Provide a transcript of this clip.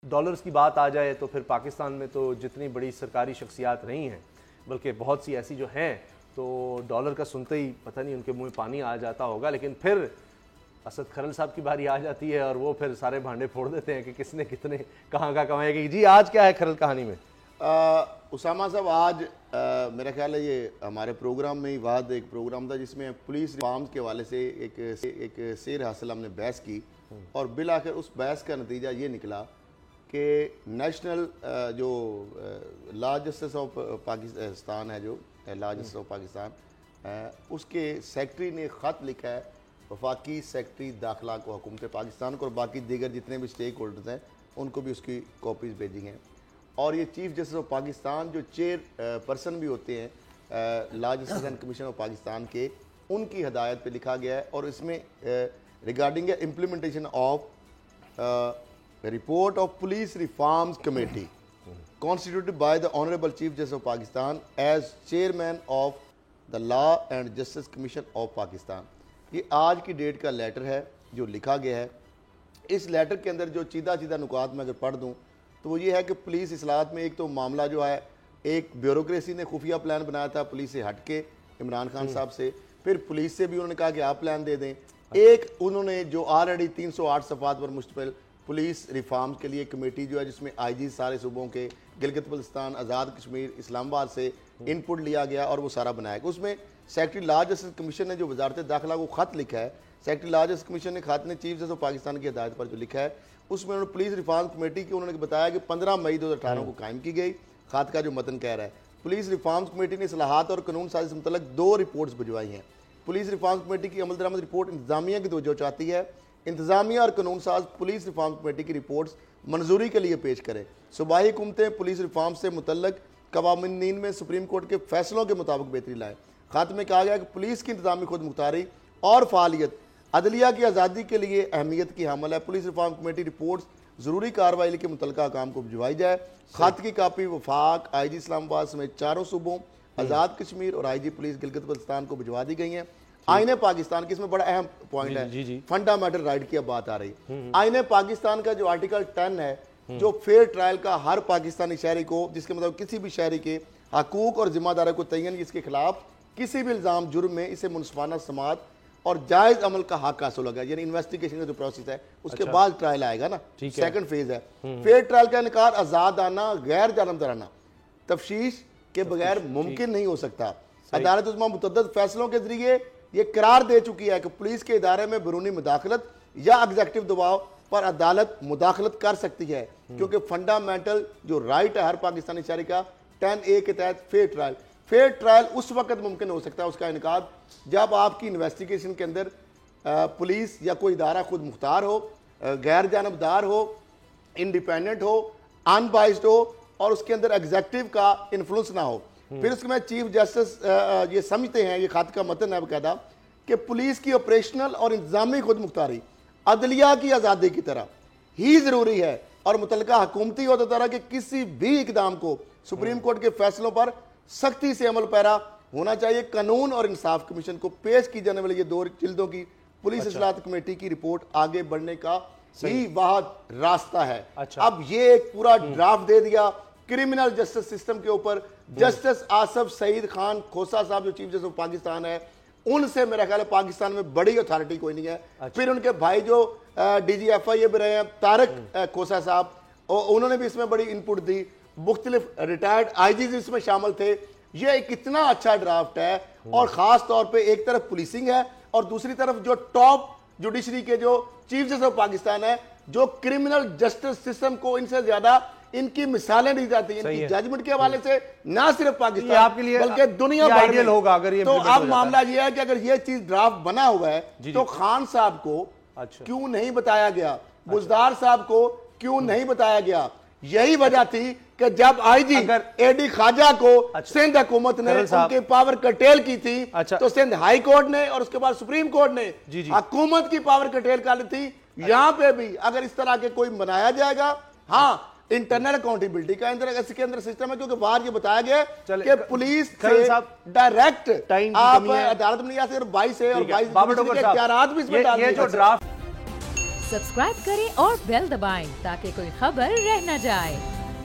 Dollars की बात आ जाए तो फिर पाकिस्तान में तो जितनी बड़ी सरकारी शख्सियात रही हैं, बल्कि बहुत सी ऐसी जो हैं, तो डॉलर का सुनते ही पता नहीं उनके मुंह में पानी आ जाता होगा। लेकिन फिर असद खरल साहब की बारी आ जाती है और वो फिर सारे भांडे फोड़ देते हैं कि किसने कितने कहाँ का कमाएगी। जी आज क्या है खरल कहानी में? उसामा साहब, आज मेरा ख्याल है ये हमारे प्रोग्राम में ही बाद एक प्रोग्राम था जिसमें पुलिस रिफॉर्म्स के हवाले से एक शेर हासिल हमने बहस की और बिल आखिर उस बहस का नतीजा ये निकला कि नेशनल जो लॉ जस्टिस ऑफ पाकिस्तान है, जो लॉ जस्टिस ऑफ पाकिस्तान, उसके सेक्रेटरी ने ख़त लिखा है वफाकी सेक्रेटरी दाखिला को, हुकूमत पाकिस्तान को, और बाकी दीगर जितने भी स्टेक होल्डर्स हैं उनको भी उसकी कॉपीज़ भेजी हैं। और ये चीफ़ जस्टिस ऑफ पाकिस्तान जो चेयर पर्सन भी होते हैं law justice and commission of Pakistan के, उनकी हदायत पे लिखा गया है। और इसमें regarding implementation of report of police reforms committee constituted by the honourable chief justice of Pakistan as chairman of the law and justice commission of Pakistan, ये आज की डेट का लेटर है जो लिखा गया है। इस लेटर के अंदर जो चीदा नुकात में अगर पढ़ दूँ तो वो ये है कि पुलिस इस्लाहत में एक तो मामला जो है, एक ब्यूरोक्रेसी ने खुफिया प्लान बनाया था पुलिस से हट के इमरान खान साहब से, फिर पुलिस से भी उन्होंने कहा कि आप प्लान दे दें। एक उन्होंने जो ऑलरेडी 308 सफ़ात पर मुश्तमिल पुलिस रिफॉर्म्स के लिए कमेटी जो है, जिसमें आईजी सारे सूबों के, गिलगित बल्तिस्तान, आज़ाद कश्मीर, इस्लामाबाद से इनपुट लिया गया और वो सारा बनाया गया। उसमें सेक्रेटरी लॉ जस्टिस कमीशन ने जो वजारत दाखिला को ख़त लिखा है, सेक्रेटरी लॉ जस्टिस कमीशन ने ख़त ने चीफ जस्टिस ऑफ पाकिस्तान की हदायत पर जो लिखा है, उसमें उन्होंने पुलिस रिफॉर्म कमेटी की उन्होंने बताया कि 15 मई 2018 को कायम की गई। ख़त का जो मतन कह रहा है, पुलिस रिफॉर्म्स कमेटी ने इस्लाहात और कानून साजी से मुतल्लिक़ 2 रिपोर्ट्स भिजवाई हैं। पुलिस रिफॉर्म्स कमेटी की अमल दरामद रिपोर्ट इंतजामिया की तवज्जो चाहती है। इंतजामिया और कानून साज पुलिस रिफॉर्म कमेटी की रिपोर्ट्स मंजूरी के लिए पेश करें। सूबाई हुकूमतें पुलिस रिफॉर्म से मुतल्लिक़ कवानीन में सुप्रीम कोर्ट के फैसलों के मुताबिक बेहतरी लाएँ। ख़त में कहा गया कि पुलिस की इंतजामी खुद मुख्तारी और फ़ालियत अदलिया की आज़ादी के लिए अहमियत की हामिल है। पुलिस रिफॉर्म कमेटी रिपोर्ट्स ज़रूरी कार्रवाई के मुतल्लिका काम को भिजवाई जाए। ख़त की कापी वफाक, आईजी इस्लामाबाद समेत 4 सूबों, आज़ाद कश्मीर और आईजी पुलिस गिलगित बल्तिस्तान को भिजवा दी गई हैं। आईने पाकिस्तान की इसमें बड़ा अहम पॉइंट है, फंडामेंटल राइट की अब बात आ रही। आईने पाकिस्तान का जो आर्टिकल 10 है, जो फेयर ट्रायल का हर पाकिस्तानी शहरी को, जिसके मतलब किसी भी शहरी के हकूक और जिम्मेदारी को तयन, इसके खिलाफ किसी भी इल्ज़ाम जुर्म में इसे मुनसिफाना समात और जायज़ अमल का हक हासिल होगा। यानी इन्वेस्टिगेशन का जो प्रोसेस है उसके बाद ट्रायल आएगा ना, सेकंड फेज है। फेयर ट्रायल का इनकार आज़ाद आना, गैर जानबदाराना तफ्शीश के बगैर मुमकिन नहीं हो सकता। अदालत उस्मा मुतअद्दिद फैसलों के जरिए ये करार दे चुकी है कि पुलिस के इदारे में बैरूनी मुदाखलत या एग्जेक्टिव दबाव पर अदालत मुदाखलत कर सकती है, क्योंकि फंडामेंटल जो राइट है हर पाकिस्तानी शहरी का 10A के तहत फेयर ट्रायल उस वक्त मुमकिन हो सकता है उसका इनकार जब आपकी इन्वेस्टिगेशन के अंदर पुलिस या कोई इदारा खुद मुख्तार हो, गैर जानबदार हो, इंडिपेंडेंट हो, अनबाइस्ड हो और उसके अंदर एग्जेक्टिव का इन्फ्लुएंस ना हो। फिर उसके में चीफ जस्टिस ये समझते हैं, ये खात का मतन है बकायदा, कि पुलिस की ऑपरेशनल और इंतजामी खुद मुख्तारी अदलिया की आज़ादी की तरह ही ज़रूरी है और मुतल्लिका हुकूमती और तरह के किसी भी इकदाम को सुप्रीम कोर्ट के फैसलों पर सख्ती से अमल पैरा होना चाहिए। कानून और इंसाफ कमीशन को पेश की जाने वाली ये 2 जिल्दों की पुलिस इस्लाहत कमेटी की रिपोर्ट आगे बढ़ने का ही वह रास्ता है। अब ये एक पूरा ड्राफ्ट दे दिया क्रिमिनल जस्टिस सिस्टम के ऊपर। जस्टिस आसफ सईद खान खोसा साहब जो चीफ जस्टिस ऑफ पाकिस्तान है, उनसे मेरा ख्याल है पाकिस्तान में बड़ी अथॉरिटी कोई नहीं है। फिर उनके भाई जो DGFI भी रहे हैं तारक खोसा साहब, उन्होंने भी इसमें बड़ी इनपुट दी। मुख्तलिफ रिटायर्ड IGs इसमें शामिल थे। ये एक इतना अच्छा ड्राफ्ट है और खास तौर पे एक तरफ पुलिसिंग है और दूसरी तरफ जो टॉप जुडिशरी के जो चीफ जस्टिस ऑफ पाकिस्तान है, जो क्रिमिनल जस्टिस सिस्टम को इनसे ज्यादा इनकी मिसालें दी जाती हैं इनकी जजमेंट के हवाले से, ना सिर्फ पाकिस्तान आपके लिए बल्कि दुनिया भर में होगा अगर ये। तो अब मामला ये है कि अगर ये चीज ड्राफ्ट बना हुआ है तो खान साहब को क्यों नहीं बताया गया, बुजदार साहब को क्यों नहीं बताया गया? यही वजह थी कि जब आईजी AD ख्वाजा को सिंध हुकूमत ने उनकी पावर कटेल की थी, तो सिंध हाई कोर्ट ने और उसके बाद सुप्रीम कोर्ट ने हुकूमत की पावर कटेल कर ली थी। यहां पे भी अगर इस तरह के कोई बनाया जाएगा, हाँ इंटरनल अकाउंटेबिलिटी का इसके अंदर सिस्टम है, क्योंकि बाहर ये बताया गया कि पुलिस से डायरेक्ट आप अदालत में नहीं आ सकते, 22 है और 22 के इख्तियारात भी इसमें डाल दिए। सब्सक्राइब करें और बेल दबाएं ताकि कोई खबर रह न जाए।